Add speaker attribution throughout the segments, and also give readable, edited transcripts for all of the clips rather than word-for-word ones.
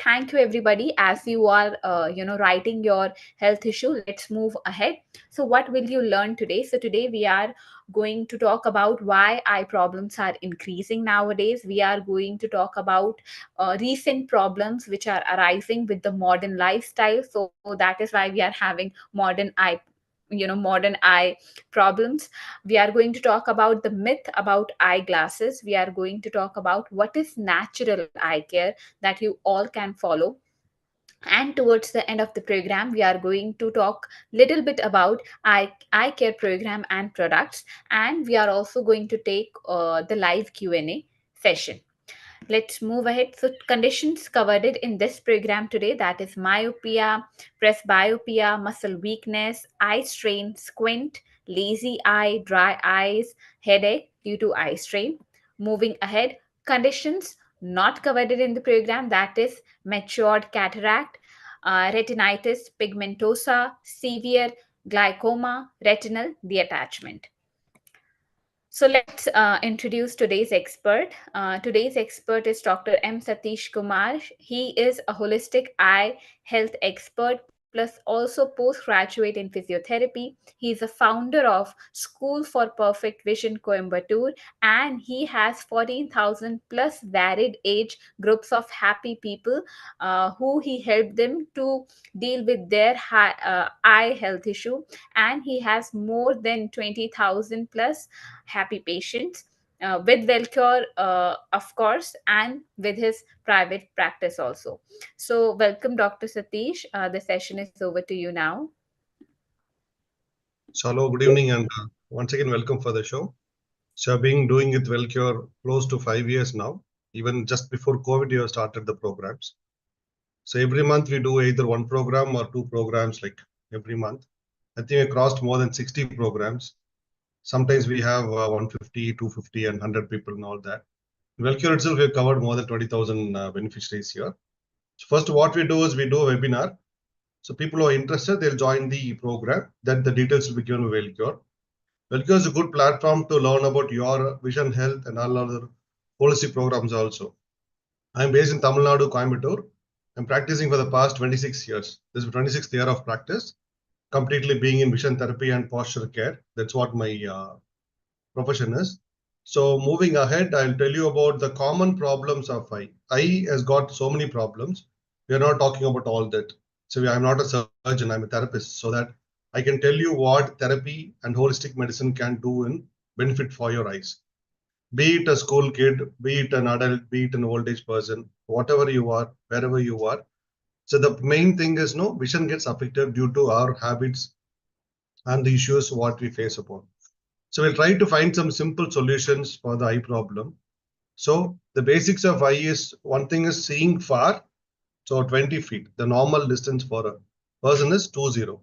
Speaker 1: thank you everybody. As you are, writing your health issue, let's move ahead. So, what will you learn today? So, today we are going to talk about why eye problems are increasing nowadays. We are going to talk about recent problems which are arising with the modern lifestyle. So, that is why we are having modern eye problems. We are going to talk about the myth about eyeglasses. We are going to talk about what is natural eye care that you all can follow. And towards the end of the program, we are going to talk little bit about eye care program and products. And we are also going to take the live Q&A session. Let's move ahead. So, conditions covered it in this program today, that is myopia, presbyopia, muscle weakness, eye strain, squint, lazy eye, dry eyes, headache due to eye strain. Moving ahead, conditions not covered it in the program, that is matured cataract, retinitis pigmentosa, severe glaucoma, retinal detachment. So let's introduce today's expert. Today's expert is Dr. M. Satish Kumar. He is a holistic eye health expert plus also postgraduate in physiotherapy. He is a founder of School for Perfect Vision Coimbatore, and he has 14,000 plus varied age groups of happy people who he helped them to deal with their eye health issue. And he has more than 20,000 plus happy patients with Wellcure, of course, and with his private practice also. So, welcome, Dr. Satish. The session is over to you now.
Speaker 2: So hello, good evening, and once again, welcome for the show. So I've been doing it Wellcure close to 5 years now. Even just before COVID, we have started the programs. So every month we do either one program or two programs, like every month. I think I crossed more than 60 programs. Sometimes we have 150, 250, and 100 people and all that. In Wellcure itself, we have covered more than 20,000 beneficiaries here. So first, what we do is we do a webinar. So people who are interested, they'll join the program. Then the details will be given by Wellcure. Wellcure is a good platform to learn about your vision health and all other policy programs also. I'm based in Tamil Nadu, Coimbatore. I'm practicing for the past 26 years. This is the 26th year of practice, completely being in vision therapy and posture care. That's what my profession is. So moving ahead, I'll tell you about the common problems of eye. Eye has got so many problems. We are not talking about all that. So I'm not a surgeon, I'm a therapist, so that I can tell you what therapy and holistic medicine can do in benefit for your eyes. Be it a school kid, be it an adult, be it an old age person, whatever you are, wherever you are. So the main thing is no vision gets affected due to our habits and the issues what we face upon. So we'll try to find some simple solutions for the eye problem. So the basics of eye is one thing is seeing far. So 20 feet, the normal distance for a person is 20.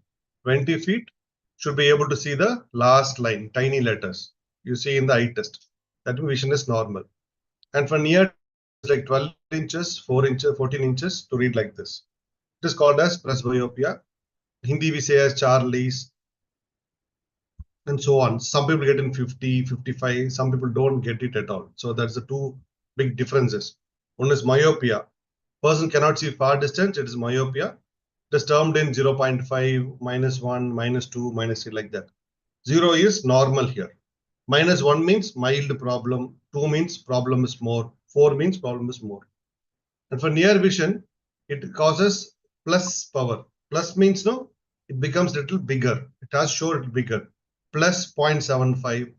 Speaker 2: 20 feet should be able to see the last line, tiny letters you see in the eye test. That vision is normal. And for near distance, it is like 12 inches, 4 inches, 14 inches to read like this. It is called as presbyopia. Hindi we say as Charlie's, and so on. Some people get in 50, 55, some people don't get it at all. So that's the two big differences. One is myopia. Person cannot see far distance, it is myopia. It is termed in 0.5, -1, -2, -3, like that. 0 is normal here. -1 means mild problem, 2 means problem is more, 4 means problem is more. And for near vision, it causes plus power. Plus means no, it becomes little bigger. It has shown little bigger. Plus 0.75,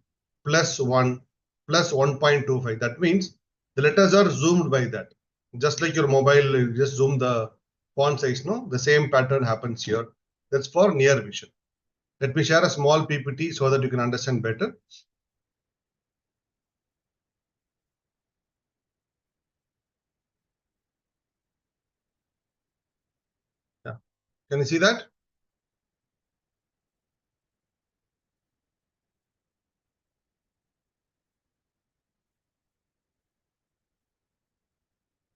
Speaker 2: plus 1, plus 1.25. That means the letters are zoomed by that. Just like your mobile, you just zoom the font size, no? The same pattern happens here. That's for near vision. Let me share a small PPT so that you can understand better. Yeah. Can you see that?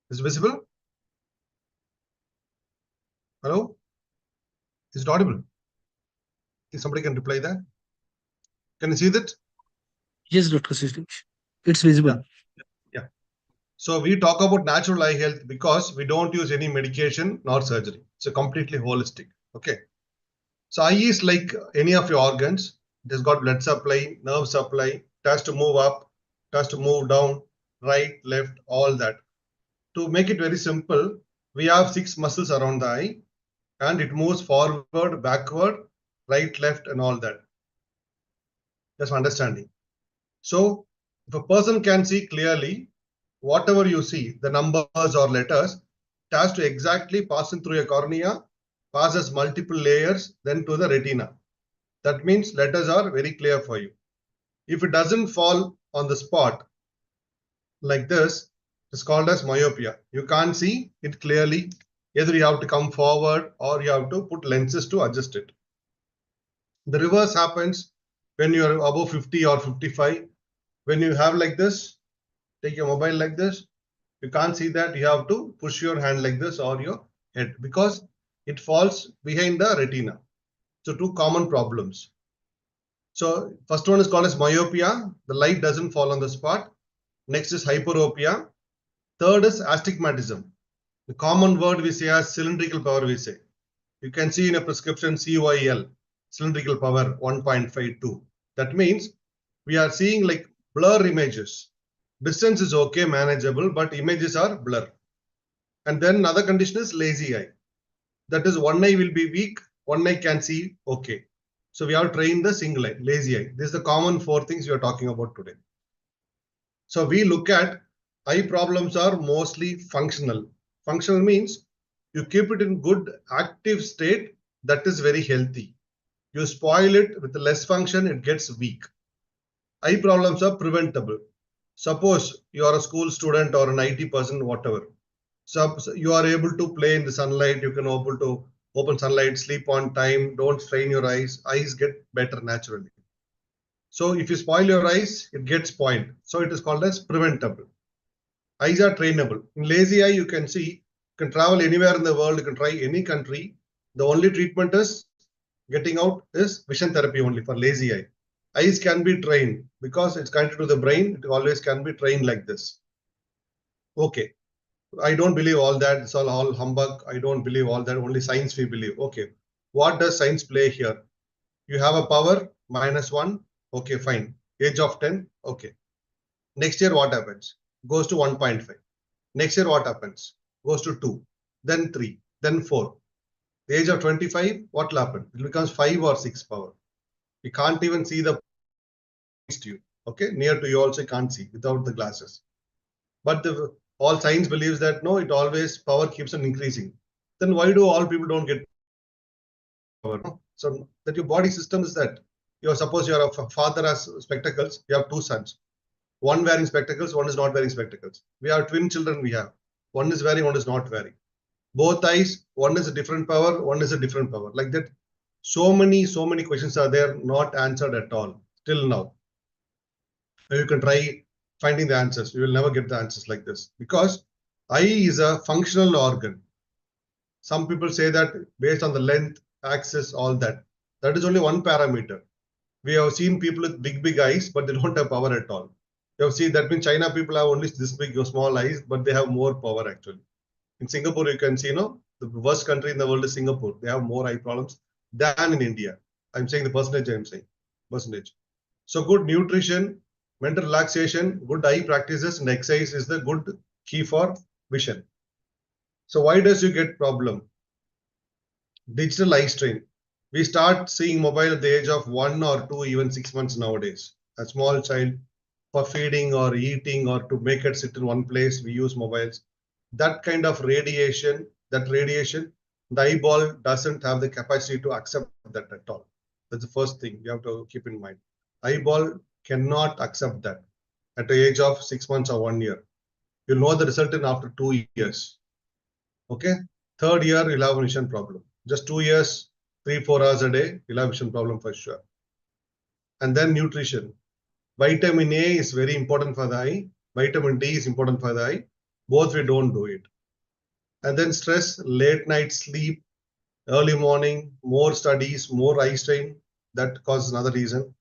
Speaker 2: Is it visible? Hello? Is it audible? If somebody can reply that. Can you see that?
Speaker 3: Yes, Dr. Satish. It's visible.
Speaker 2: Yeah. Yeah. So we talk about natural eye health because we don't use any medication nor surgery. It's a completely holistic. Okay. So eye is like any of your organs. It has got blood supply, nerve supply. It has to move up, it has to move down, right, left, all that. To make it very simple, we have 6 muscles around the eye, and it moves forward, backward, right, left, and all that. Just understanding. So if a person can see clearly, whatever you see, the numbers or letters, it has to exactly passing through your cornea, passes multiple layers, then to the retina. That means letters are very clear for you. If it doesn't fall on the spot like this, it's called as myopia. You can't see it clearly. Either you have to come forward or you have to put lenses to adjust it. The reverse happens when you are above 50 or 55. When you have like this, take your mobile like this, you can't see that. You have to push your hand like this or your head because it falls behind the retina. So two common problems. So first one is called as myopia. The light doesn't fall on the spot. Next is hyperopia. Third is astigmatism. The common word we say as cylindrical power we say. You can see in a prescription CYL, cylindrical power 1.52. That means we are seeing like blur images. Distance is okay, manageable, but images are blur. And then another condition is lazy eye. That is one eye will be weak, one eye can see okay. So we have trained the single eye, lazy eye. This is the common 4 things we are talking about today. So we look at eye problems are mostly functional. Functional means you keep it in good active state, that is very healthy. You spoil it with less function, it gets weak. Eye problems are preventable. Suppose you are a school student or an IT person, whatever. So you are able to play in the sunlight, you can able to open sunlight, sleep on time, don't strain your eyes get better naturally. So if you spoil your eyes, it gets spoiled. So it is called as preventable. Eyes are trainable. In lazy eye, you can see, you can travel anywhere in the world, you can try any country. The only treatment is getting out is vision therapy only for lazy eye. Eyes can be trained because it's connected to the brain. It always can be trained like this. Okay. I don't believe all that. It's all humbug. I don't believe all that. Only science we believe. Okay. What does science play here? You have a power -1. Okay, fine. Age of 10. Okay. Next year, what happens? Goes to 1.5. Next year, what happens? Goes to 2, then 3, then 4. The age of 25, what will happen? It becomes 5 or 6 power. You can't even see the next to you. Okay, near to you also can't see without the glasses. But all science believes that no, it always power keeps on increasing. Then why do all people don't get power? No? So that your body system is that. You suppose you are a father has spectacles. You have 2 sons. One wearing spectacles, one is not wearing spectacles. We have twin children. We have one is wearing, one is not wearing. Both eyes, one is a different power, one is a different power. Like that, so many questions are there not answered at all till now. You can try finding the answers. You will never get the answers like this because eye is a functional organ. Some people say that based on the length, axis, all that. That is only one parameter. We have seen people with big eyes, but they don't have power at all. You have seen that means China people have only this big or small eyes, but they have more power actually. In Singapore, you can see, the worst country in the world is Singapore. They have more eye problems than in India. I'm saying the percentage, I'm saying percentage. So good nutrition, mental relaxation, good eye practices and exercise is the good key for vision. So why does you get problem? Digital eye strain. We start seeing mobile at the age of 1 or 2, even 6 months nowadays. A small child for feeding or eating or to make it sit in one place, we use mobiles. That kind of radiation, the eyeball doesn't have the capacity to accept that at all. That's the first thing you have to keep in mind. Eyeball cannot accept that at the age of 6 months or 1 year. You'll know the result in after 2 years. Okay. Third year, you'll have a vision problem. Just 2 years, 3-4 hours a day, you'll have vision problem for sure. And then nutrition. Vitamin A is very important for the eye. Vitamin D is important for the eye. Both we don't do it. And then stress, late night sleep, early morning, more studies, more eye strain. That causes another reason.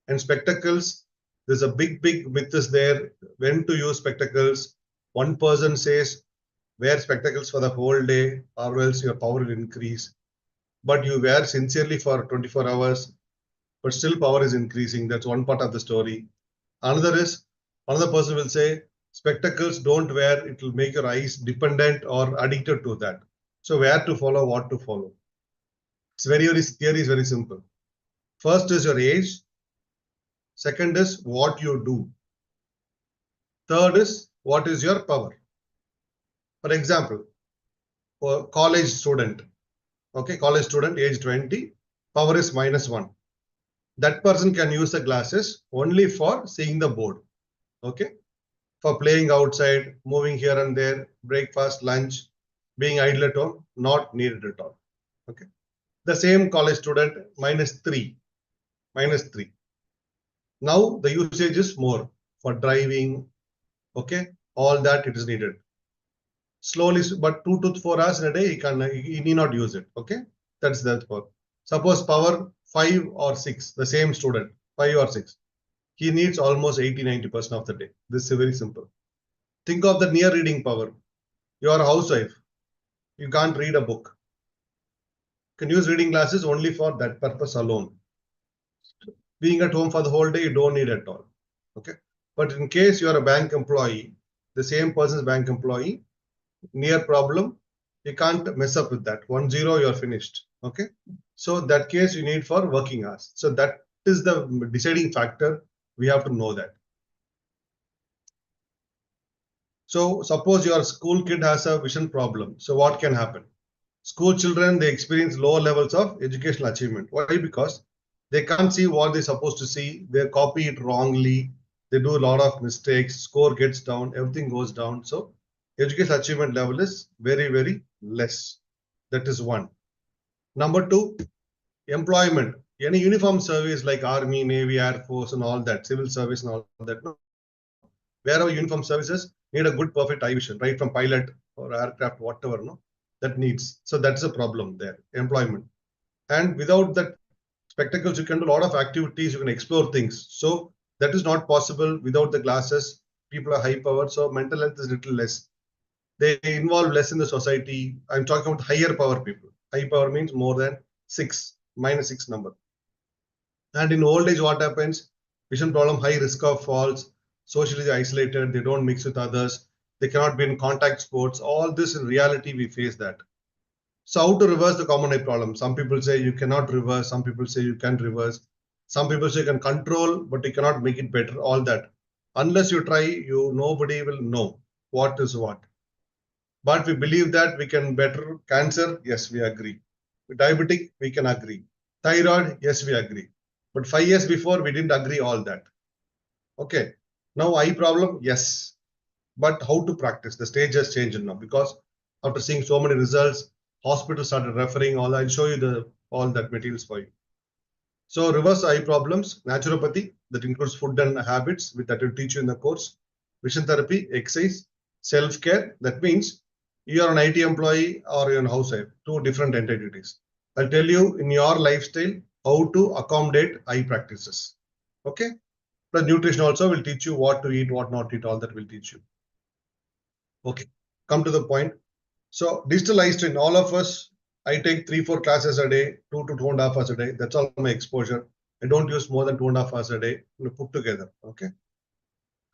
Speaker 2: And spectacles, there's a big myth is there. When to use spectacles? One person says, wear spectacles for the whole day or else your power will increase. But you wear sincerely for 24 hours, but still power is increasing. That's one part of the story. Another person will say, spectacles don't wear, it will make your eyes dependent or addicted to that. So where to follow, what to follow. It's very theory is very simple. First is your age. Second is what you do. Third is what is your power. For example, for college student, college student age 20, power is -1. That person can use the glasses only for seeing the board. Okay, for playing outside, moving here and there, breakfast, lunch, being idle at home, not needed at all. Okay, the same college student -3. Now the usage is more for driving. Okay, all that it is needed. Slowly, but 2 to 4 hours in a day, he need not use it. Okay, that's that for. Suppose power 5 or 6, the same student, 5 or 6. He needs almost 80-90% of the day. This is very simple. Think of the near reading power. You are a housewife. You can't read a book. You can use reading glasses only for that purpose alone. Being at home for the whole day, you don't need at all. Okay. But in case you are a bank employee, the same person's bank employee, near problem, you can't mess up with that. 1-0, you're finished. Okay. So that case you need for working hours. So that is the deciding factor. We have to know that. So suppose your school kid has a vision problem. So what can happen? School children, they experience lower levels of educational achievement. Why? Because they can't see what they're supposed to see. They copy it wrongly. They do a lot of mistakes. Score gets down. Everything goes down. So educational achievement level is very less. That is one. Number two, employment. Any uniform service like Army, Navy, Air Force, and all that, civil service and all that. No, wherever uniform services need a good, perfect eye vision, right from pilot or aircraft, whatever, no, that needs. So that's a problem there, employment. And without that spectacles, you can do a lot of activities, you can explore things. So that is not possible without the glasses. People are high power, so mental health is little less. They involve less in the society. I'm talking about higher power people. High power means more than 6, -6 number. And in old age, what happens? Vision problem, high risk of falls, socially isolated, they don't mix with others, they cannot be in contact sports. All this in reality, we face that. So how to reverse the common eye problem? Some people say you cannot reverse, some people say you can reverse, some people say you can control, but you cannot make it better, all that. Unless you try, nobody will know what is what. But we believe that we can better cancer, yes, we agree. Diabetic, we can agree. Thyroid, yes, we agree. But 5 years before, we didn't agree all that. Okay. Now eye problem, yes. But how to practice? The stage has changed now because after seeing so many results, hospitals started referring all. I'll show you all that materials for you. So reverse eye problems, naturopathy, that includes food and habits, that will teach you in the course. Vision therapy, exercise, self-care. That means you are an IT employee or you're a housewife, two different entities. I'll tell you in your lifestyle how to accommodate eye practices. Okay. The nutrition also will teach you what to eat, what not to eat, all that will teach you. Okay. Come to the point. So digital eye strain, all of us, I take 3-4 classes a day, 2 to 2.5 hours a day. That's all my exposure. I don't use more than 2.5 hours a day put together. Okay.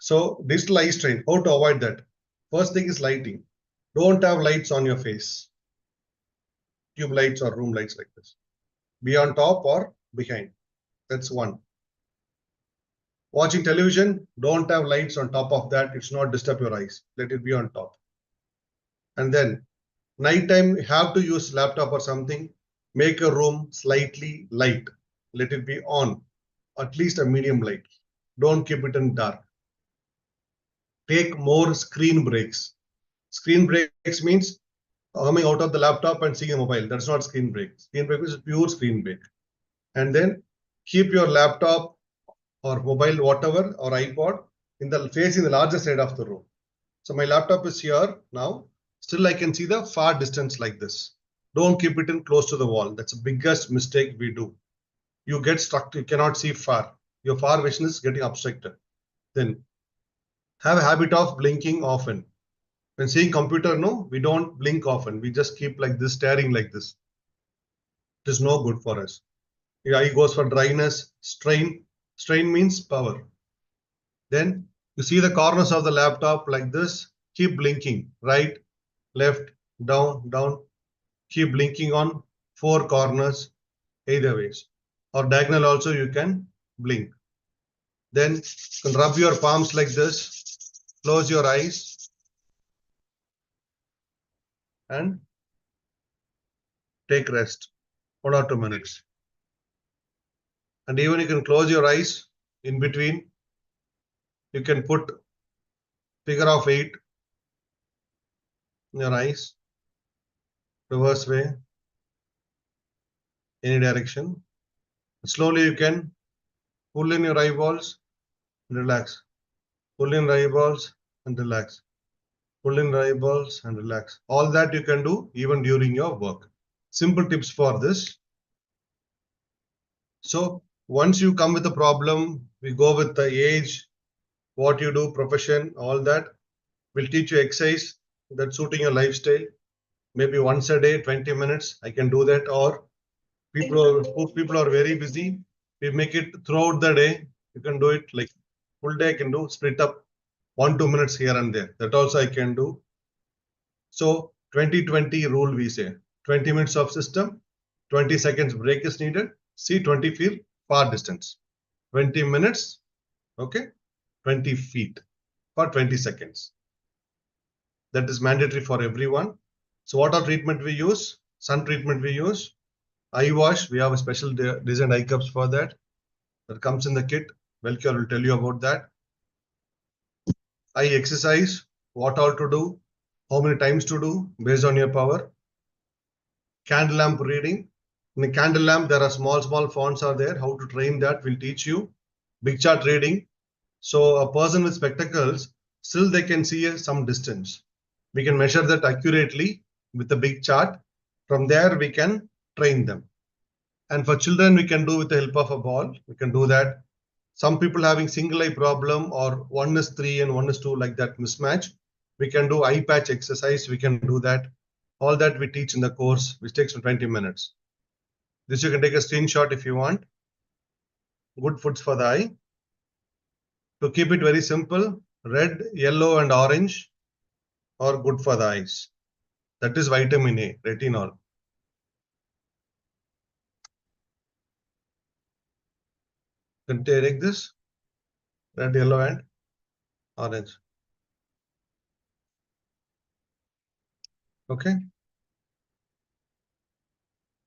Speaker 2: So digital eye strain, how to avoid that? First thing is lighting. Don't have lights on your face. Tube lights or room lights like this. Be on top or behind. That's one. Watching television, don't have lights on top of that. It's not disturb your eyes. Let it be on top. And then nighttime, have to use laptop or something. Make a room slightly light. Let it be on, at least a medium light. Don't keep it in dark. Take more screen breaks. Screen breaks means coming out of the laptop and seeing a mobile. That's not screen break. Screen break is pure screen break. And then keep your laptop or mobile, whatever, or iPod facing the larger side of the room. So my laptop is here now. Still, I can see the far distance like this. Don't keep it in close to the wall. That's the biggest mistake we do. You get stuck. You cannot see far. Your far vision is getting obstructed. Then have a habit of blinking often. When seeing computer, no, we don't blink often. We just keep like this, staring like this. It is no good for us. Your eye goes for dryness, strain. Strain means power. Then you see the corners of the laptop like this. Keep blinking. Right, left, down, down. Keep blinking on 4 corners, either ways. Or diagonal also you can blink. Then you can rub your palms like this. Close your eyes and take rest. 1 or 2 minutes. And even you can close your eyes in between. You can put figure of 8 in your eyes, reverse way, any direction. Slowly you can pull in your eyeballs and relax. Pull in eyeballs and relax. Pull in eyeballs and relax. All that you can do even during your work. Simple tips for this. So once you come with a problem, we go with the age, what you do, profession, all that. We'll teach you exercise that's suiting your lifestyle. Maybe once a day, 20 minutes, I can do that. Or people are very busy, we make it throughout the day. You can do it like full day. I can do split up 1-2 minutes here and there. That also I can do. So 20-20 rule we say. 20 minutes of system, 20 seconds break is needed. See 20 feet far distance. 20 minutes, okay, 20 feet for 20 seconds. That is mandatory for everyone. So what are treatment we use? Sun treatment we use. Eye wash, we have a special designed eye cups for that. That comes in the kit. Welcare will tell you about that. Eye exercise, what all to do, how many times to do based on your power. Candle lamp reading. In the candle lamp, there are small fonts are there. How to train that, we'll teach you. Big chart reading. So a person with spectacles, still they can see some distance. We can measure that accurately with a big chart. From there, we can train them. And for children, we can do with the help of a ball. We can do that. Some people having single eye problem or 1:3 and 1:2 like that mismatch. We can do eye patch exercise. We can do that. All that we teach in the course, which takes 20 minutes. This you can take a screenshot if you want. Good foods for the eye. To keep it very simple, red, yellow, and orange are good for the eyes. That is vitamin A, retinol. You can take this, red, yellow, and orange. Okay.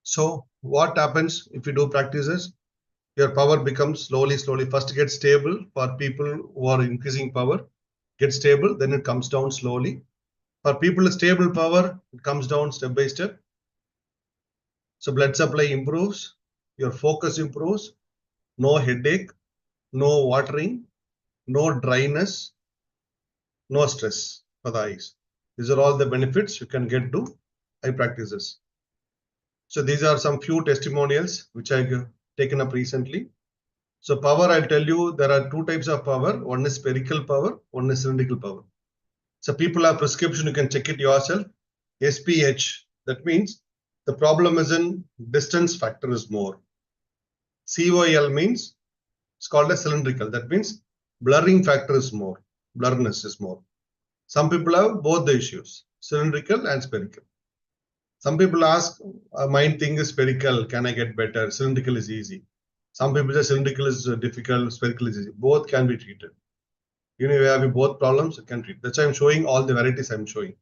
Speaker 2: So what happens if you do practices? Your power becomes slowly. First get stable for people who are increasing power. Get stable, then it comes down slowly. For people with stable power, it comes down step by step. So blood supply improves, your focus improves, no headache, no watering, no dryness, no stress for the eyes. These are all the benefits you can get to eye practices. So these are some few testimonials which I've taken up recently. So power, I'll tell you, there are 2 types of power. One is spherical power, one is cylindrical power. So people have prescription, you can check it yourself. SPH, that means the problem is in distance factor is more. COL means it's called a cylindrical. That means blurring factor is more, blurriness is more. Some people have both the issues, cylindrical and spherical. Some people ask, my thing is spherical, can I get better? Cylindrical is easy. Some people say cylindrical is difficult, spherical is easy. Both can be treated. You know, you have both problems, you can treat. That's why I'm showing all the varieties I'm showing.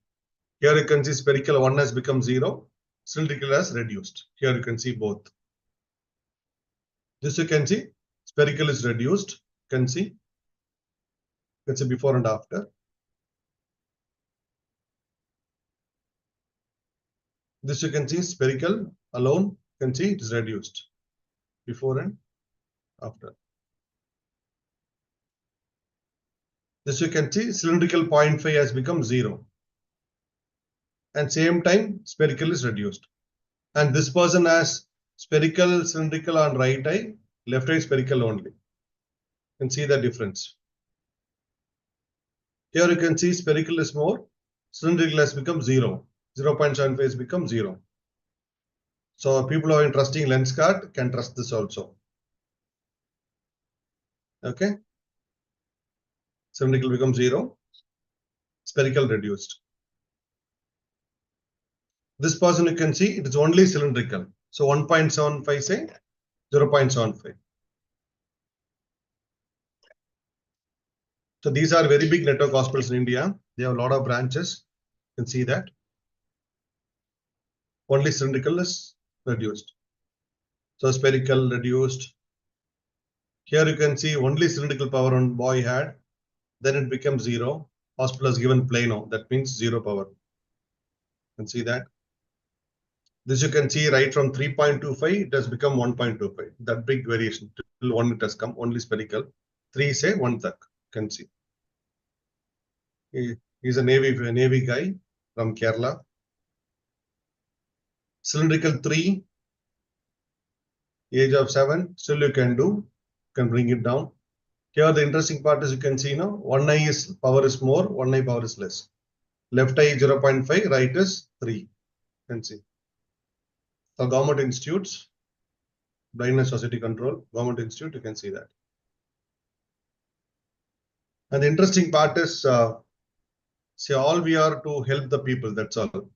Speaker 2: Here you can see spherical 1 has become 0, cylindrical has reduced. Here you can see both. This you can see, spherical is reduced. You can see before and after. This you can see spherical alone, you can see it is reduced before and after. This you can see cylindrical 0.5 has become 0. And same time spherical is reduced. And this person has spherical, cylindrical on right eye, left eye spherical only. You can see the difference. Here you can see spherical is more, cylindrical has become 0. 0.75 has become 0. So people who are trusting lens card can trust this also. Okay. Cylindrical becomes 0. Spherical reduced. This person you can see it is only cylindrical. So 1.75 say 0.75. So these are very big network hospitals in India. They have a lot of branches. You can see that. Only cylindrical is reduced. So spherical reduced. Here you can see only cylindrical power on boy had. Then it becomes 0. Hospital has given plano. That means 0 power. You can see that. This you can see right from 3.25, it has become 1.25. That big variation. Till 1 it has come, only spherical. 3 say 1 tak. You can see. He's a Navy guy from Kerala. Cylindrical 3, age of 7, still you can do. You can bring it down. Here the interesting part is you can see now, one eye is power is more, one eye power is less. Left eye 0.5, right is 3. You can see. So government institutes, blindness society control, government institute, you can see that. And the interesting part is, see, all we are to help the people, that's all.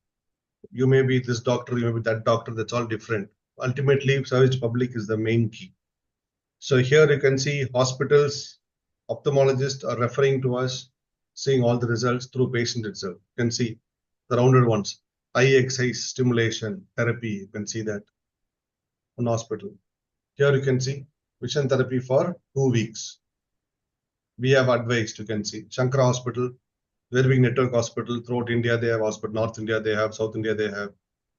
Speaker 2: You may be this doctor, you may be that doctor, that's all different. Ultimately, service to public is the main key. So here you can see hospitals, ophthalmologists are referring to us, seeing all the results through patient itself. You can see the rounded ones, eye exercise stimulation therapy, you can see that on hospital. Here you can see vision therapy for 2 weeks. We have advised, you can see Shankara Hospital, very big network hospital throughout India. They have hospital, North India they have, South India they have,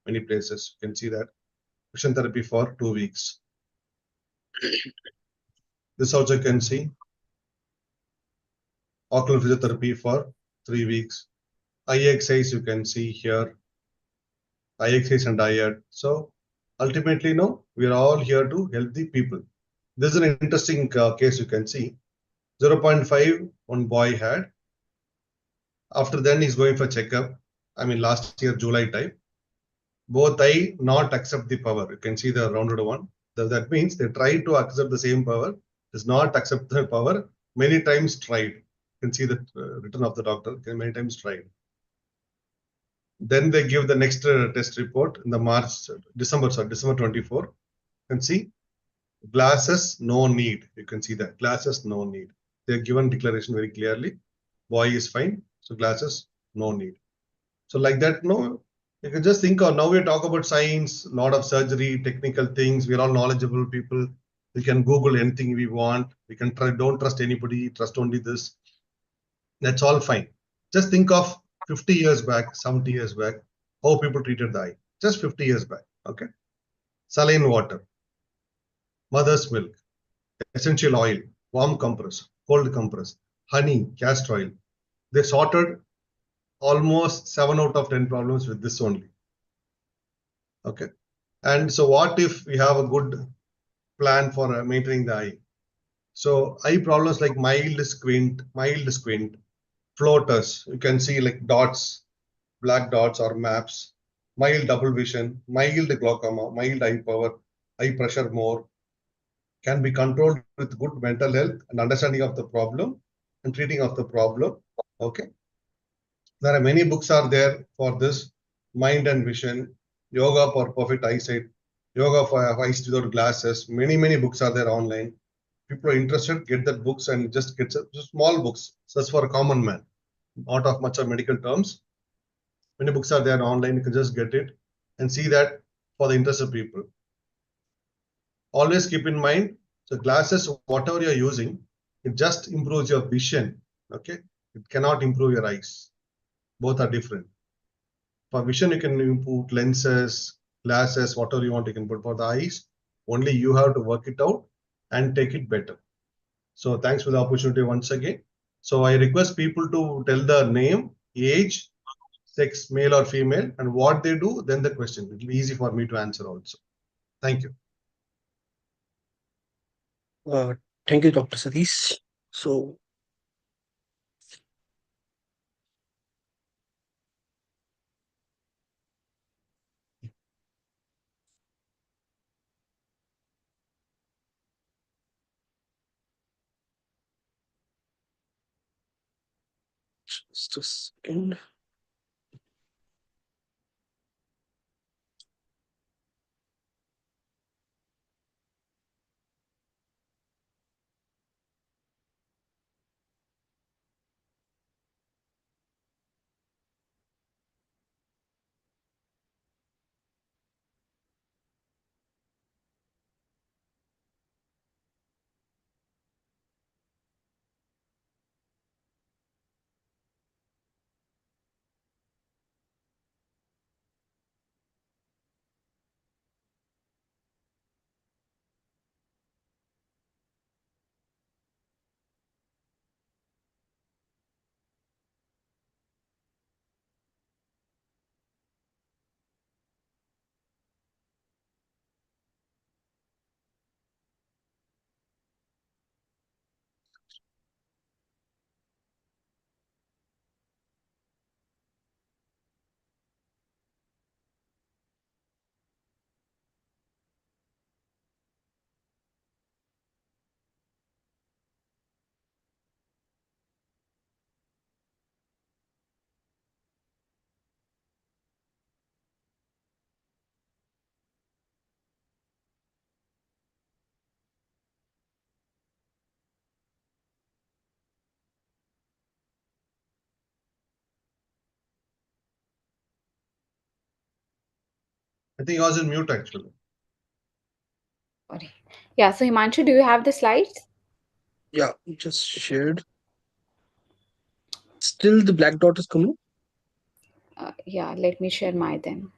Speaker 2: many places. You can see that vision therapy for 2 weeks. This also you can see ocular physiotherapy for 3 weeks. Eye exercise you can see here, eye exercise and diet. So ultimately, no, we are all here to help the people. This is an interesting case you can see. 0.5 one boy had. After then he's going for checkup. I mean last year July type. Both eye not accept the power. You can see the rounded one. That means they try to accept the same power, does not accept the power. Many times tried. You can see the written of the doctor. Many times tried. Then they give the next test report in the December 24. You can see glasses, no need. You can see that glasses, no need. They're given declaration very clearly. Boy is fine. So glasses, no need. So like that, no, you can just think of now we talk about science, a lot of surgery, technical things. We're all knowledgeable people. We can Google anything we want. We can try, don't trust anybody, trust only this. That's all fine. Just think of 50 years back, 70 years back, how people treated the eye. Just 50 years back. Okay. Saline water, mother's milk, essential oil, warm compress, cold compress, honey, castor oil. They sorted almost 7 out of 10 problems with this only. Okay. And so what if we have a good plan for maintaining the eye? So eye problems like mild squint, floaters, you can see like dots, black dots or maps, mild double vision, mild glaucoma, mild eye power, eye pressure more, can be controlled with good mental health and understanding of the problem and treating of the problem. Okay. There are many books are there for this mind and vision, yoga for perfect eyesight, yoga for eyes without glasses. Many books are there online. People are interested, get that books and just get small books. So that's for a common man, not of much of medical terms. Many books are there online. You can just get it and see that for the interested people. Always keep in mind, so glasses, whatever you're using, it just improves your vision. Okay, it cannot improve your eyes. Both are different. For vision, you can put lenses, glasses, whatever you want, you can put for the eyes. Only you have to work it out and take it better. So thanks for the opportunity once again. So I request people to tell the name, age, sex, male or female, and what they do, then the question. It will be easy for me to answer also. Thank you.
Speaker 3: Uh, Thank you, Dr. Satish. So, Just a second.
Speaker 2: I think yours is mute actually.
Speaker 1: Sorry. Yeah, so Himanshu, do you have the slides?
Speaker 3: Yeah, just shared. Still, the black dot is coming.
Speaker 1: Yeah, let me share my then.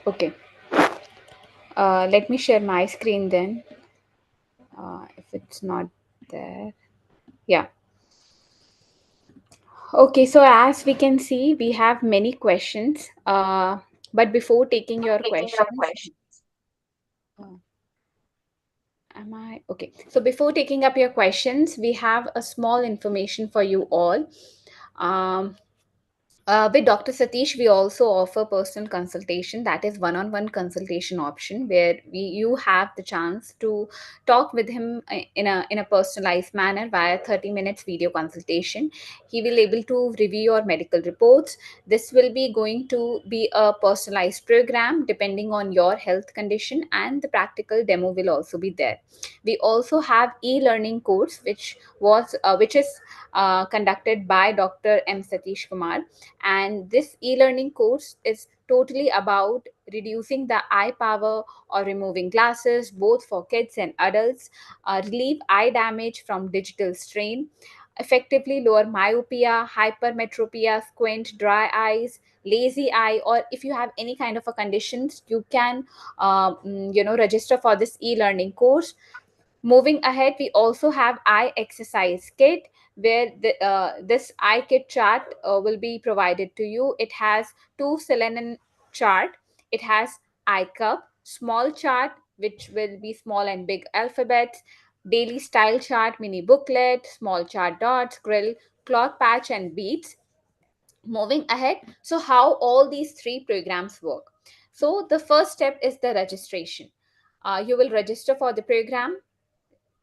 Speaker 1: Okay. Let me share my screen then. If it's not there. Yeah. Okay, so as we can see, we have many questions. But before taking your questions, uh, am I okay? So before taking up your questions, we have a small information for you all. Um, with Dr. Satish, we also offer personal consultation. That is one-on-one consultation option where you have the chance to talk with him in a personalized manner via 30 minutes video consultation. He will able to review your medical reports. This will be going to be a personalized program depending on your health condition, and the practical demo will also be there. We also have e-learning course which is conducted by Dr. M. Satish Kumar, and this e-learning course is totally about reducing the eye power or removing glasses both for kids and adults, relieve eye damage from digital strain, effectively lower myopia, hypermetropia, squint, dry eyes, lazy eye, or if you have any kind of a conditions, you can register for this e-learning course. Moving ahead, we also have eye exercise kit where this eye kit chart will be provided to you. It has two selenium chart. It has eye cup, small chart which will be small and big alphabets, daily style chart, mini booklet, small chart dots, grill, cloth patch and beads. Moving ahead, so how all these three programs work. So the first step is the registration. You will register for the program.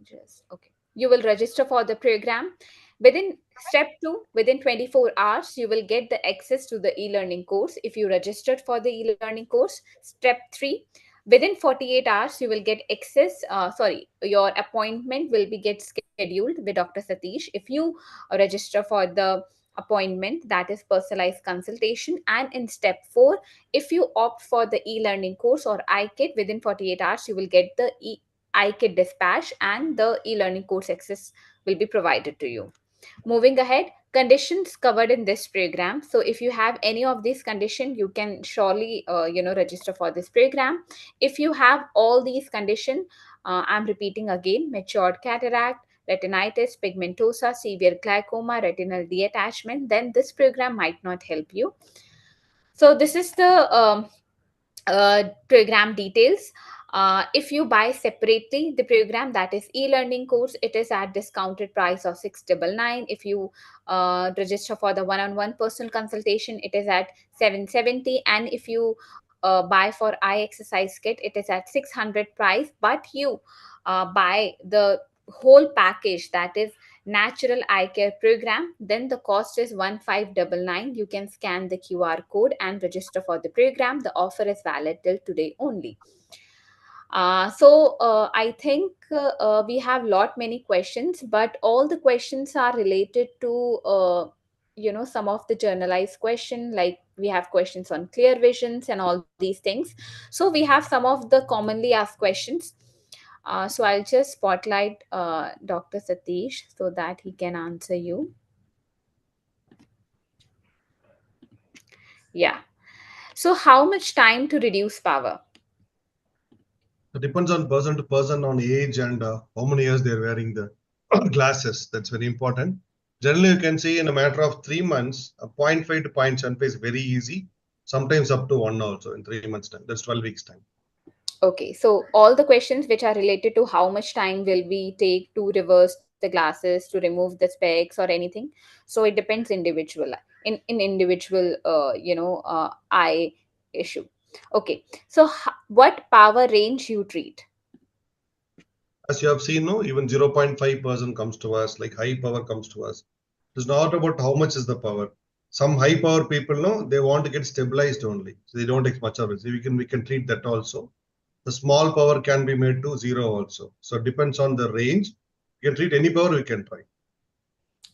Speaker 1: Just okay. You will register for the program. Within step 2, within 24 hours, you will get the access to the e-learning course if you registered for the e-learning course. Step 3, within 48 hours, you will get access. Your appointment will be get scheduled with Dr. Satish if you register for the appointment, that is personalized consultation. And in step 4, if you opt for the e-learning course or iKit, within 48 hours, you will get the iKit dispatch and the e-learning course access will be provided to you. Moving ahead, conditions covered in this program. So if you have any of these conditions, you can surely register for this program. If you have all these conditions, I'm repeating again: matured cataract, retinitis pigmentosa, severe glaucoma, retinal detachment, then this program might not help you. So this is the program details. If you buy separately the program, that is e-learning course, it is at discounted price of 699. If you register for the one-on-one personal consultation, it is at 770. And if you buy for eye exercise kit, it is at 600 price. But you buy the whole package, that is natural eye care program, then the cost is 1599. You can scan the QR code and register for the program. The offer is valid till today only. I think we have lot many questions, but all the questions are related to some of the journalized question. Like we have questions on clear visions and all these things. So we have some of the commonly asked questions. So I'll just spotlight Dr. Satish so that he can answer you. Yeah. So how much time to reduce power?
Speaker 2: It depends on person to person, on age and how many years they're wearing the glasses. That's very important. Generally, you can see in a matter of 3 months, a point 0.5 to point 0.75 is very easy. Sometimes up to one also in 3 months time. That's 12 weeks time.
Speaker 1: Okay, so all the questions which are related to how much time will we take to reverse the glasses, to remove the specs or anything. So it depends individual in individual eye issue. Okay, so what power range you treat?
Speaker 2: As you have seen, no, even 0.5% comes to us, like high power comes to us. It's not about how much is the power. Some high power people, no, they want to get stabilized only. So they don't take much of it. So we can treat that also. The small power can be made to zero also. So it depends on the range. You can treat any power, we can try.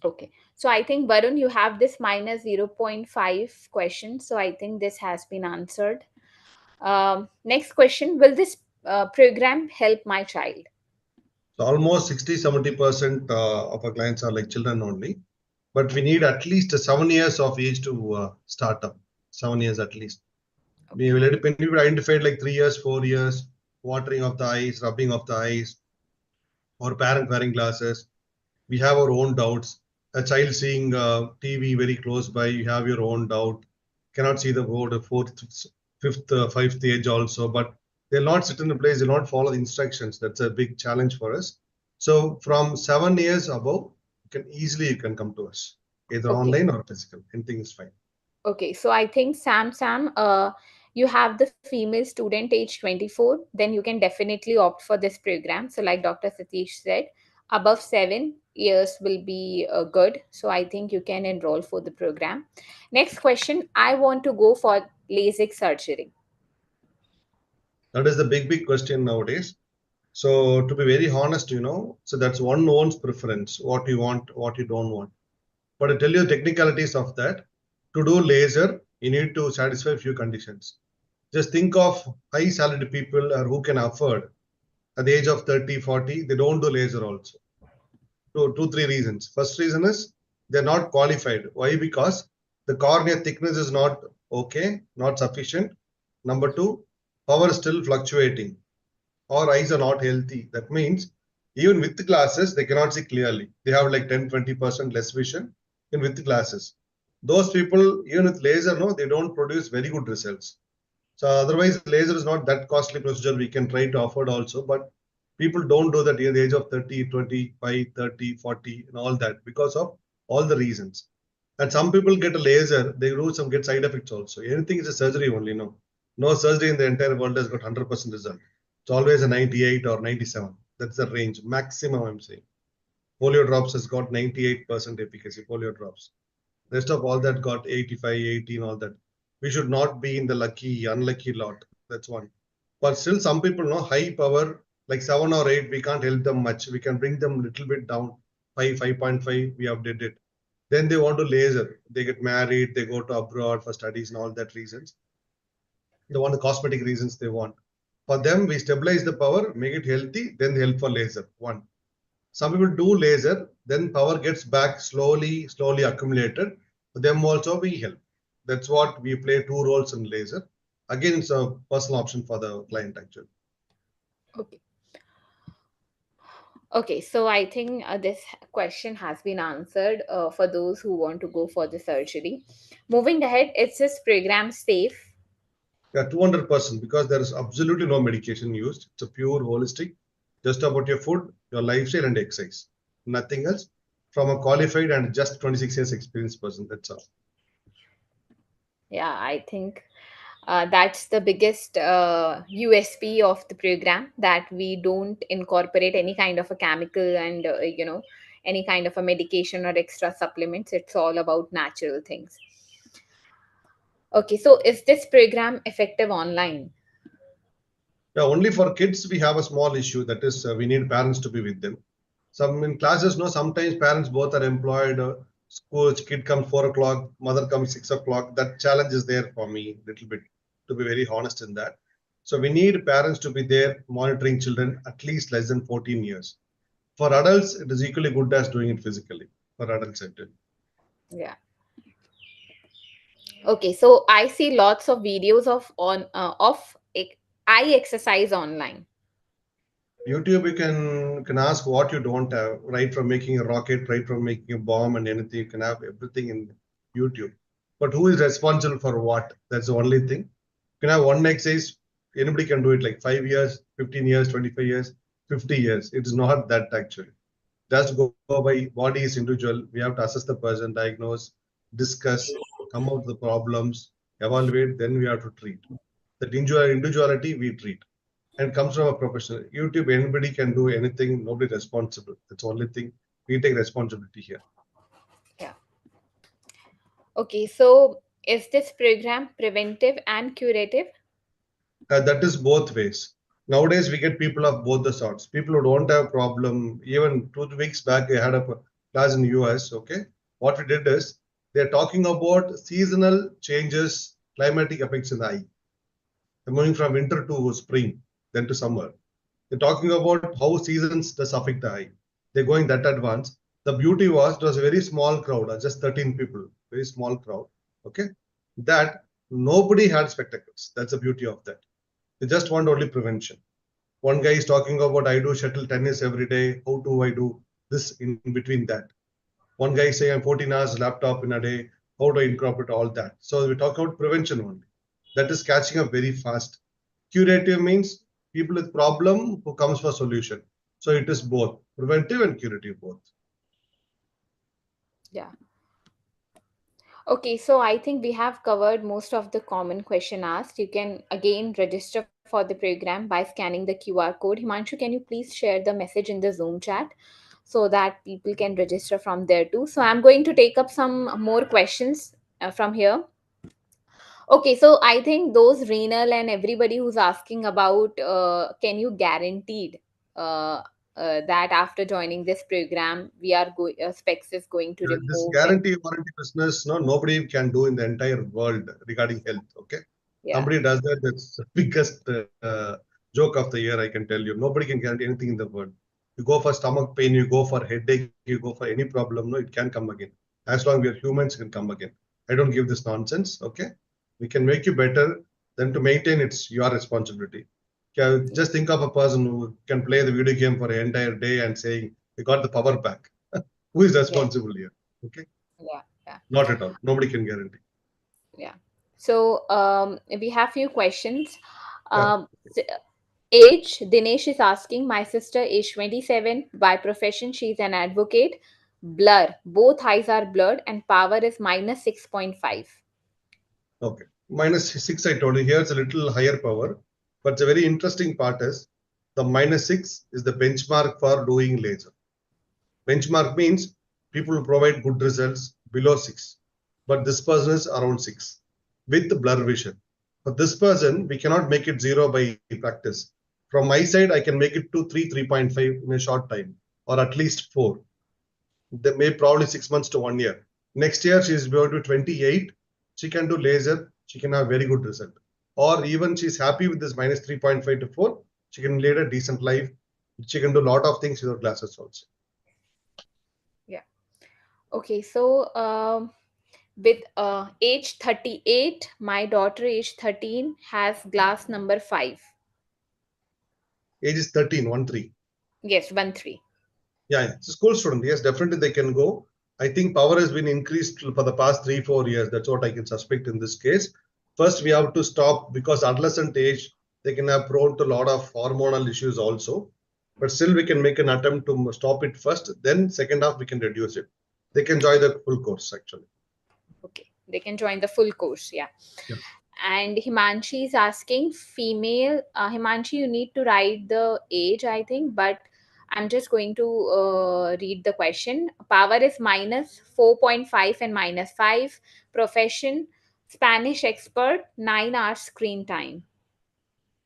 Speaker 1: Okay, so I think Varun, you have this minus 0.5 question. So I think this has been answered. Next question: will this program help my child?
Speaker 2: So almost 60-70% of our clients are like children only. But we need at least 7 years of age to start up. 7 years at least. We
Speaker 1: Okay.
Speaker 2: will identified like 3 years, 4 years, watering of the eyes, rubbing of the eyes, or parent wearing glasses. We have our own doubts. A child seeing TV very close by, you have your own doubt. Cannot see the board, fourth, fifth, fifth age also, but they'll not sit in the place, they'll not follow the instructions. That's a big challenge for us. So from 7 years above, you can come to us, either
Speaker 1: Okay.
Speaker 2: online or physical. Anything is fine.
Speaker 1: Okay, so I think Sam, you have the female student age 24, then you can definitely opt for this program. So, like Dr. Satish said, above 7 years will be good. So, I think you can enroll for the program. Next question: I want to go for LASIK surgery.
Speaker 2: That is the big question nowadays. So to be very honest, so that's one one's preference, what you want, what you don't want. But I tell you the technicalities of that. To do laser, you need to satisfy a few conditions. Just think of high salaried people or who can afford at the age of 30, 40, they don't do laser also. Two, three reasons. First reason is they're not qualified. Why? Because the cornea thickness is not okay, not sufficient. Number two, power is still fluctuating. Our eyes are not healthy. That means even with the glasses, they cannot see clearly. They have like 10-20% less vision in with the glasses. Those people, even with laser, no, they don't produce very good results. So otherwise, laser is not that costly procedure. We can try to afford also, but people don't do that at the age of 30, 25, 30, 40, and all that because of all the reasons. And some people get a laser, they do some get side effects also. Anything is a surgery only, no. No surgery in the entire world has got 100% result. It's always a 98 or 97. That's the range, maximum I'm saying. Polio drops has got 98% efficacy, polio drops. Rest of all that got 85, 18, all that. We should not be in the lucky, unlucky lot. That's one. But still, some people know high power, like 7 or 8, we can't help them much. We can bring them a little bit down. 5, 5.5, we have did it. Then they want to laser. They get married, they go to abroad for studies and all that reasons. They want the cosmetic reasons they want. For them, we stabilize the power, make it healthy, then help for laser. One. Some people do laser, then power gets back slowly, slowly accumulated. For them also we help. That's what we play two roles in laser. Again, it's a personal option for the client actually.
Speaker 1: Okay. Okay, so I think this question has been answered for those who want to go for the surgery. Moving ahead, is this program safe?
Speaker 2: Yeah, 200%, because there is absolutely no medication used. It's a pure holistic, just about your food, your lifestyle, and exercise. Nothing else. From a qualified and just 26 years experienced person. That's all.
Speaker 1: Yeah, I think that's the biggest USP of the program, that we don't incorporate any kind of a chemical and any kind of a medication or extra supplements. It's all about natural things. Okay, so is this program effective online?
Speaker 2: Yeah, only for kids we have a small issue, that is we need parents to be with them. Some in classes, no, sometimes parents both are employed. School kid comes 4 o'clock, mother comes 6 o'clock. That challenge is there for me a little bit, to be very honest in that. So we need parents to be there monitoring children at least less than 14 years. For adults, it is equally good as doing it physically. For adults, I tell.
Speaker 1: Yeah. Okay, so I see lots of videos of eye exercise online.
Speaker 2: YouTube, you can ask what you don't have, right from making a rocket, right from making a bomb and anything. You can have everything in YouTube. But who is responsible for what? That's the only thing. You can have one exercise. Anybody can do it like 5 years, 15 years, 25 years, 50 years. It is not that actually. Just go by body is individual. We have to assess the person, diagnose, discuss, come out with the problems, evaluate, then we have to treat. That individuality we treat, and comes from a professional. YouTube, anybody can do anything, nobody responsible. That's the only thing. We take responsibility here.
Speaker 1: Yeah. Okay, so is this program preventive and curative?
Speaker 2: That is both ways. Nowadays, we get people of both the sorts. People who don't have problem. Even 2 weeks back, I had a class in US. Okay, what we did is they're talking about seasonal changes, climatic effects in the eye. They're moving from winter to spring, then to summer. They're talking about how seasons does affect the eye. They're going that advanced. The beauty was it was a very small crowd, just 13 people, very small crowd. Okay, that nobody had spectacles. That's the beauty of that. They just want only prevention. One guy is talking about I do shuttle tennis every day. How do I do this in between that? One guy saying I'm 14 hours laptop in a day. How do I incorporate all that? So we're talking about prevention only. That is catching up very fast. Curative means people with problem who comes for solution. So it is both preventive and curative both.
Speaker 1: Yeah. Okay, so I think we have covered most of the common question asked. You can again register for the program by scanning the QR code. Himanshu, can you please share the message in the Zoom chat so that people can register from there too? So I'm going to take up some more questions from here. Okay, so I think those renal and everybody who's asking about can you guaranteed uh, that after joining this program we are going specs is going to
Speaker 2: This
Speaker 1: remove and
Speaker 2: guarantee warranty business, no, nobody can do in the entire world regarding health. Okay,
Speaker 1: yeah,
Speaker 2: somebody does that. That's the biggest joke of the year. I can tell you, nobody can guarantee anything in the world. You go for stomach pain, you go for headache, you go for any problem. No, it can come again. As long as we are humans, it can come again. I don't give this nonsense. Okay, we can make you better. Then to maintain, it's your responsibility. Just think of a person who can play the video game for an entire day and saying they got the power back. Who is
Speaker 1: yeah,
Speaker 2: responsible here? Okay,
Speaker 1: yeah, yeah,
Speaker 2: not at all. Nobody can guarantee.
Speaker 1: yeah. So we have few questions.
Speaker 2: Yeah,
Speaker 1: Um, s- Age, Dinesh is asking, my sister is 27. By profession, she is an advocate. Blur. Both eyes are blurred and power is minus 6.5.
Speaker 2: okay. -6, I told you. Here's a little higher power. But the very interesting part is the -6 is the benchmark for doing laser. Benchmark means people who provide good results below 6. But this person is around 6 with blur vision. For this person, we cannot make it zero by practice. From my side, I can make it to 3, 3.5 in a short time, or at least 4. They may probably 6 months to 1 year. Next year, she is going to 28. She can do laser. She can have very good result. Or even she's happy with this -3.5 to 4. She can lead a decent life. She can do a lot of things without glasses also.
Speaker 1: Yeah. Okay, so with age 38, my daughter age 13 has glass number 5.
Speaker 2: Age is 13, 1 3.
Speaker 1: Yes, 1 3.
Speaker 2: Yeah, it's a school student. Yes, definitely they can go. I think power has been increased for the past 3, 4 years. That's what I can suspect in this case. First, we have to stop because adolescent age, they can have prone to a lot of hormonal issues also. But still, we can make an attempt to stop it first. Then, second half, we can reduce it. They can join the full course actually.
Speaker 1: Okay, they can join the full course. Yeah.
Speaker 2: Yeah.
Speaker 1: And Himanshi is asking, female, Himanshi, you need to write the age, I think, but I'm just going to read the question. Power is minus 4.5 and minus 5. Profession, Spanish expert, 9 hours screen time.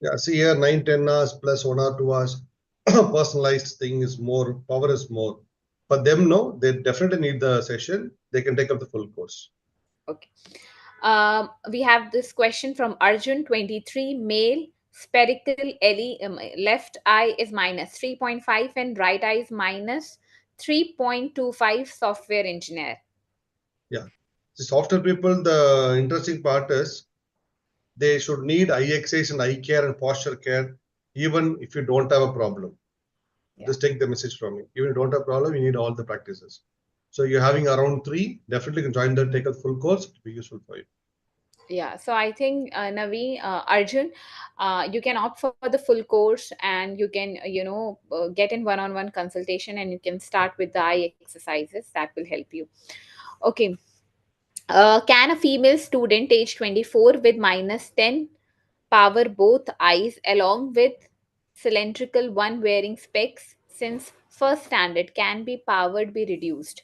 Speaker 2: Yeah. See here, 9, 10 hours plus 1 or 2 hours. Personalized thing is more, power is more. For them, no, they definitely need the session. They can take up the full course.
Speaker 1: Okay. We have this question from Arjun, 23, male, spherical left eye is minus 3.5 and right eye is minus 3.25, software engineer.
Speaker 2: Yeah. The software people, the interesting part is they should need eye exercise and eye care and posture care, even if you don't have a problem.
Speaker 1: Yeah.
Speaker 2: Just take the message from me. Even if you don't have a problem, you need all the practices. So you're having around 3, definitely can join the take a full course. It'll be useful for you.
Speaker 1: Yeah, so I think Navi, Arjun, you can opt for the full course and you can, get in one-on-one consultation and you can start with the eye exercises that will help you. Okay. Can a female student age 24 with minus 10 power both eyes along with cylindrical one wearing specs, since first standard can be powered be reduced?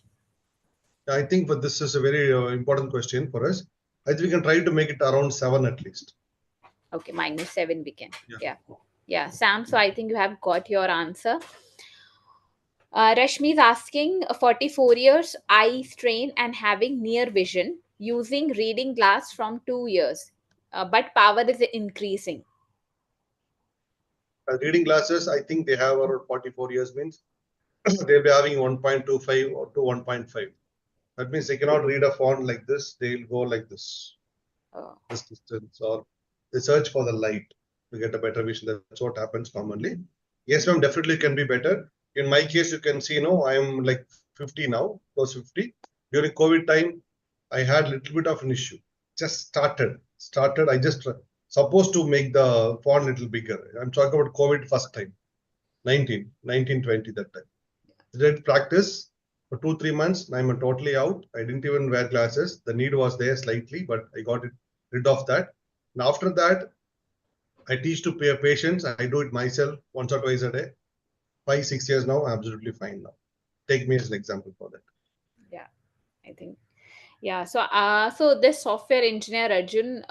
Speaker 2: I think but this is a very important question for us. I think we can try to make it around 7 at least.
Speaker 1: Okay, minus 7 we can.
Speaker 2: Yeah.
Speaker 1: Yeah. Yeah, Sam, so I think you have got your answer. Rashmi is asking, 44 years, eye strain and having near vision, using reading glass from 2 years, but power is increasing.
Speaker 2: Reading glasses, I think they have around 44 years means they'll be having 1.25 or to 1.5. That means they cannot read a font like this. They'll go like
Speaker 1: Uh,
Speaker 2: this distance, or they search for the light to get a better vision. That's what happens commonly. Yes, ma'am, definitely can be better. In my case, you can see, no, I'm like 50 now, close 50. During COVID time, I had a little bit of an issue. Just started. I just supposed to make the font little bigger. I'm talking about COVID first time, 1920 that time. Did practice for 2, 3 months. I'm totally out. I didn't even wear glasses. The need was there slightly, but I got it rid of that. And after that, I teach to patients. I do it myself once or twice a day. 5, 6 years now, I'm absolutely fine now. Take me as an example for that.
Speaker 1: yeah, I think. Yeah, so this software engineer Arjun,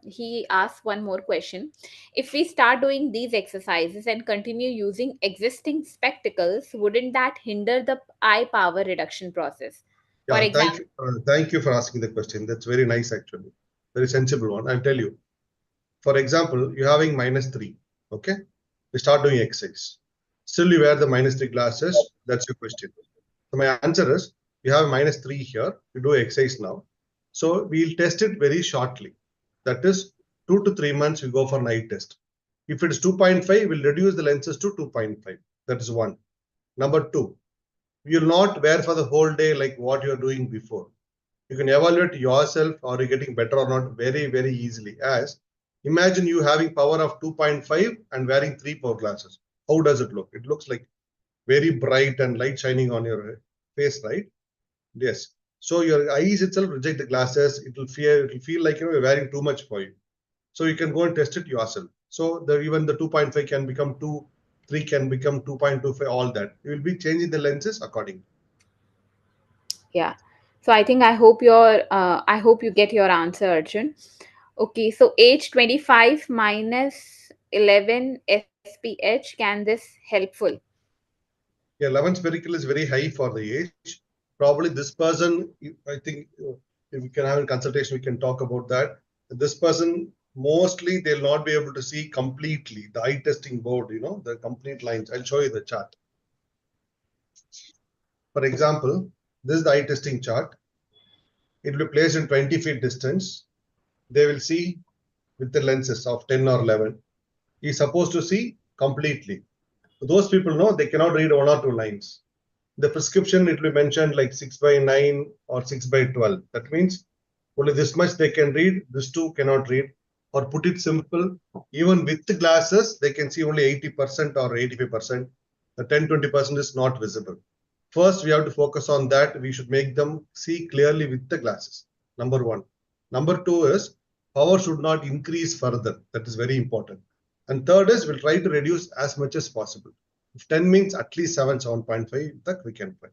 Speaker 1: he asked one more question. If we start doing these exercises and continue using existing spectacles, wouldn't that hinder the eye power reduction process? For
Speaker 2: Yeah,
Speaker 1: example,
Speaker 2: thank you for asking the question. That's very nice actually. Very sensible one. I'll tell you. For example, you're having -3. Okay, we start doing exercise. Still, you wear the -3 glasses. That's your question. So my answer is we have -3 here. We do exercise now. So we'll test it very shortly. That is 2 to 3 months, we go for night test. If it is 2.5, we'll reduce the lenses to 2.5. That is one. Number two, you will not wear for the whole day like what you're doing before. You can evaluate yourself, are you getting better or not, very, very easily. As imagine you having power of 2.5 and wearing 3 power glasses. How does it look? It looks like very bright and light shining on your face, right? Yes. So your eyes itself reject the glasses. It will feel like you're wearing too much for you. So you can go and test it yourself. So even the 2.5 can become 2, 3 can become 2.25, all that. You will be changing the lenses accordingly.
Speaker 1: yeah. So I think I hope you get your answer, Arjun. Okay, so age 25 minus 11 SPH, can this helpful?
Speaker 2: Yeah, 11th spherical is very high for the age. Probably this person, I think, if we can have a consultation, we can talk about that. This person, mostly they'll not be able to see completely the eye testing board, the complete lines. I'll show you the chart. For example, this is the eye testing chart. It will be placed in 20 feet distance. They will see with the lenses of 10 or 11. He's supposed to see completely. Those people know they cannot read 1 or 2 lines. The prescription, it will be mentioned like 6 by 9 or 6 by 12. That means Only this much they can read, this too cannot read. Or put it simple, even with the glasses, they can see only 80% or 85%. The 10-20% is not visible. First, we have to focus on that. We should make them see clearly with the glasses. Number one. Number two is power should not increase further. That is very important. And third is we'll try to reduce as much as possible. If 10 means at least 7, 7.5, that we can find.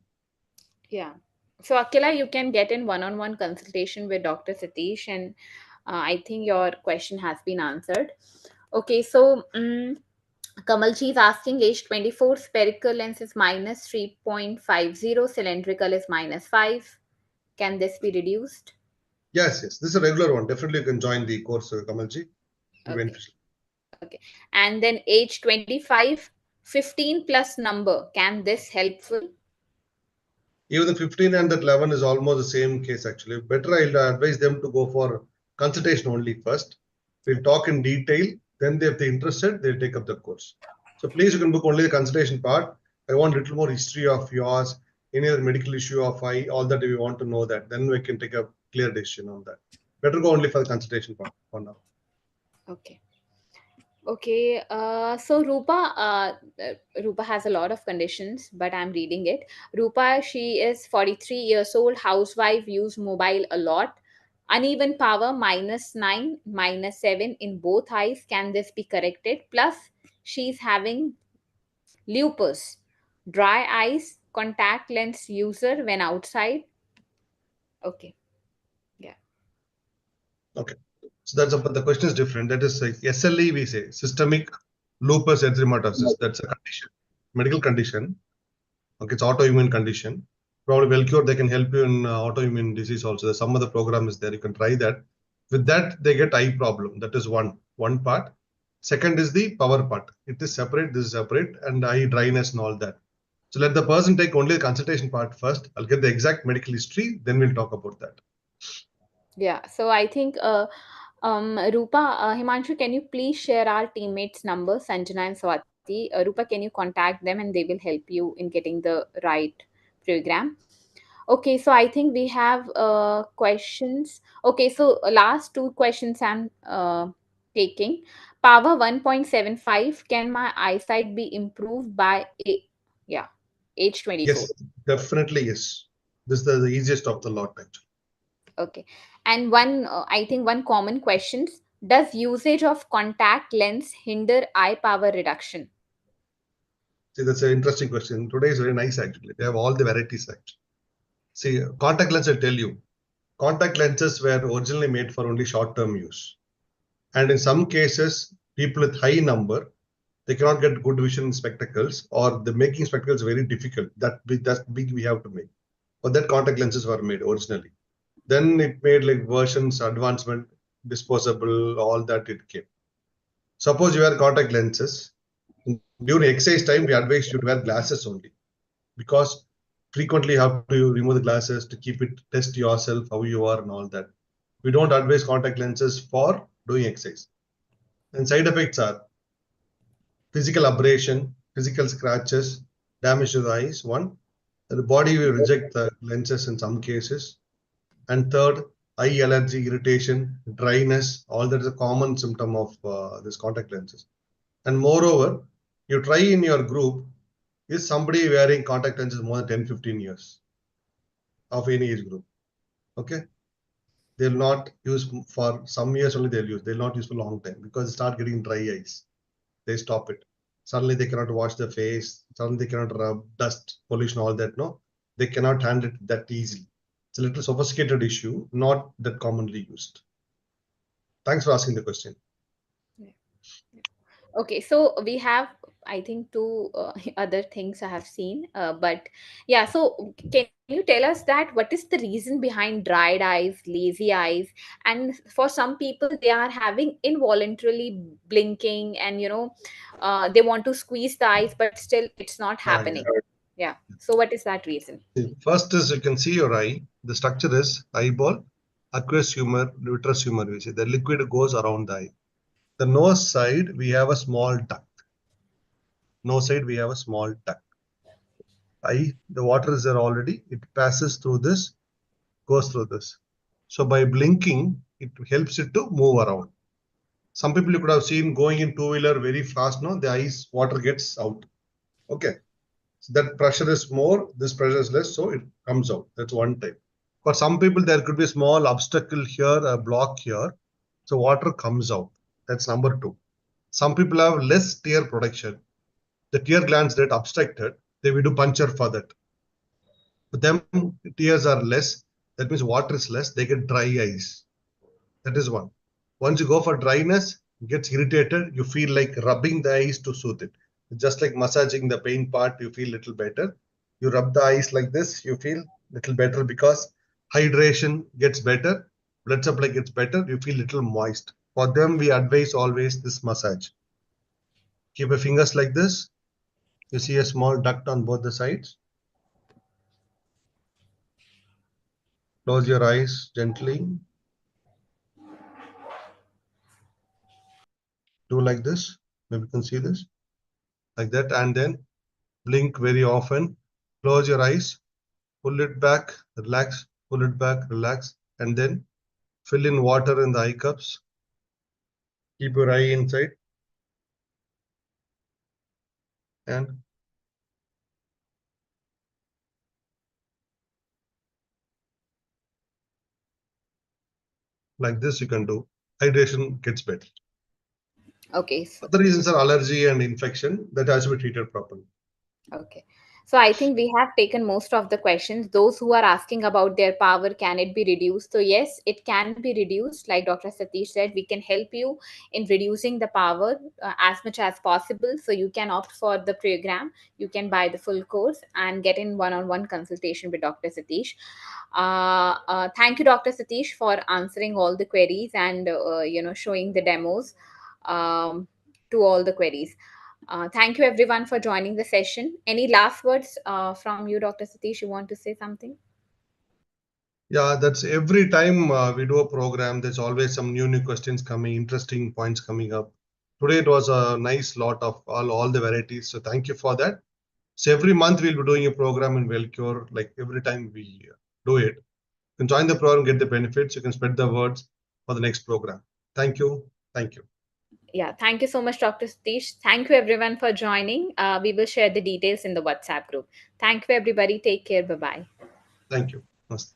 Speaker 1: Yeah. So, Akila, you can get in one-on-one consultation with Dr. Satish, and I think your question has been answered. Okay, so Kamalji is asking age 24, spherical lens is minus 3.50, cylindrical is minus 5. Can this be reduced?
Speaker 2: Yes, yes. This is a regular one. Definitely you can join the course, Kamalji. Be
Speaker 1: Okay.
Speaker 2: beneficial.
Speaker 1: Okay. And then age 25, 15 plus number. Can this helpful?
Speaker 2: Even the 15 and that 11 is almost the same case actually. Better I'll advise them to go for consultation only first. We'll talk in detail. Then if they're interested, they'll take up the course. So please, you can book only the consultation part. I want a little more history of yours, any other medical issue of eye, all that we want to know that. Then we can take a clear decision on that. Better go only for the consultation part for now.
Speaker 1: Okay. Okay, so Rupa has a lot of conditions, but I'm reading it. Rupa, she is 43 years old, housewife, use mobile a lot. Uneven power, -9, -7 in both eyes. Can this be corrected? Plus, she's having lupus, dry eyes, contact lens user when outside. Okay, yeah.
Speaker 2: Okay. So that's but the question is different. That is like SLE, we say systemic lupus erythematosus. That's a condition, medical condition. Okay, it's autoimmune condition. Probably Velcure, they can help you in autoimmune disease also. There's some other program is there. You can try that. With that, they get eye problem. That is one part. Second is the power part. It is separate. This is separate, and eye dryness and all that. So let the person take only the consultation part first. I'll get the exact medical history. Then we'll talk about that.
Speaker 1: Yeah, so I think Rupa, Himanshu, can you please share our teammates' numbers, Sanjana and Swati? Rupa, can you contact them and they will help you in getting the right program? Okay, so I think we have questions. Okay, so last two questions I'm taking. Power 1.75, can my eyesight be improved by yeah, age 24?
Speaker 2: Yes, definitely yes. This is the easiest of the lot actually.
Speaker 1: Okay. And one, I think one common questions, does usage of contact lens hinder eye power reduction?
Speaker 2: See, that's an interesting question. Today is very nice actually. They have all the varieties actually. See, contact lens, I tell you, contact lenses were originally made for only short-term use. And in some cases, people with high number, they cannot get good vision in spectacles, or the making spectacles very difficult. That big we have to make. For that, contact lenses were made originally. Then it made like versions, advancement, disposable, all that it came. Suppose you wear contact lenses. During exercise time, we advise you to wear glasses only because frequently you have to remove the glasses to keep it, test yourself, how you are and all that. We don't advise contact lenses for doing exercise. And side effects are physical abrasion, physical scratches, damage to the eyes, one. The body will reject the lenses in some cases. And third, eye allergy, irritation, dryness, all that is a common symptom of this contact lenses. And moreover, you try in your group, is somebody wearing contact lenses more than 10, 15 years of any age group? Okay. They'll not use for some years only they'll use. They'll not use for a long time because they start getting dry eyes. They stop it. Suddenly they cannot wash their face. Suddenly they cannot rub dust, pollution, all that. No, they cannot handle it that easily. It's a little sophisticated issue, not that commonly used. Thanks for asking the question.
Speaker 1: Okay, so we have, I think, two other things I have seen. But yeah, so can you tell us that what is the reason behind dried eyes, lazy eyes? And for some people, they are having involuntarily blinking and, they want to squeeze the eyes, but still it's not
Speaker 2: Yeah,
Speaker 1: happening.
Speaker 2: yeah.
Speaker 1: Yeah. So what is that reason?
Speaker 2: First is you can see your eye. The structure is eyeball, aqueous humor, vitreous humor. We say the liquid goes around the eye. The nose side we have a small duct. Nose side we have a small duct. Eye, the water is there already. It passes through this, goes through this. So by blinking, it helps it to move around. Some people you could have seen going in two-wheeler very fast, no, the eyes water gets out. Okay. So that pressure is more, this pressure is less, so it comes out. That's one type. For some people, there could be a small obstacle here, a block here. So water comes out. That's number two. Some people have less tear production. The tear glands get obstructed. They will do puncture for that. For them, tears are less. That means water is less. They get dry eyes. That is one. Once you go for dryness, it gets irritated. You feel like rubbing the eyes to soothe it. Just like massaging the pain part, you feel little better. You rub the eyes like this, you feel little better because hydration gets better, blood supply gets better. You feel little moist. For them, we advise always this massage. Keep your fingers like this. You see a small duct on both the sides. Close your eyes gently. Do like this. Maybe you can see this like that, and then blink very often. Close your eyes, pull it back, relax, pull it back, relax, and then fill in water in the eye cups. Keep your eye inside and like this you can do. Hydration gets better.
Speaker 1: Okay.
Speaker 2: Other reasons are allergy and infection that has to be treated properly.
Speaker 1: Okay. So I think we have taken most of the questions. Those who are asking about their power, can it be reduced? So yes, it can be reduced. Like Dr. Satish said, we can help you in reducing the power as much as possible. So you can opt for the program. You can buy the full course and get in one-on-one consultation with Dr. Satish. Thank you, Dr. Satish, for answering all the queries and showing the demos to all the queries. Thank you everyone for joining the session. Any last words from you, Dr. Satish? You want to say something?
Speaker 2: Yeah, that's every time we do a program, there's always some new questions coming, interesting points coming up. Today it was a nice lot of all the varieties. So thank you for that. So every month we'll be doing a program in WellCure, like every time we do it. You can join the program, get the benefits. You can spread the words for the next program. Thank you. Thank you.
Speaker 1: Yeah, thank you so much, Dr. Satish. Thank you everyone for joining. We will share the details in the WhatsApp group. Thank you, everybody. Take care. Bye bye.
Speaker 2: Thank you. Namaste.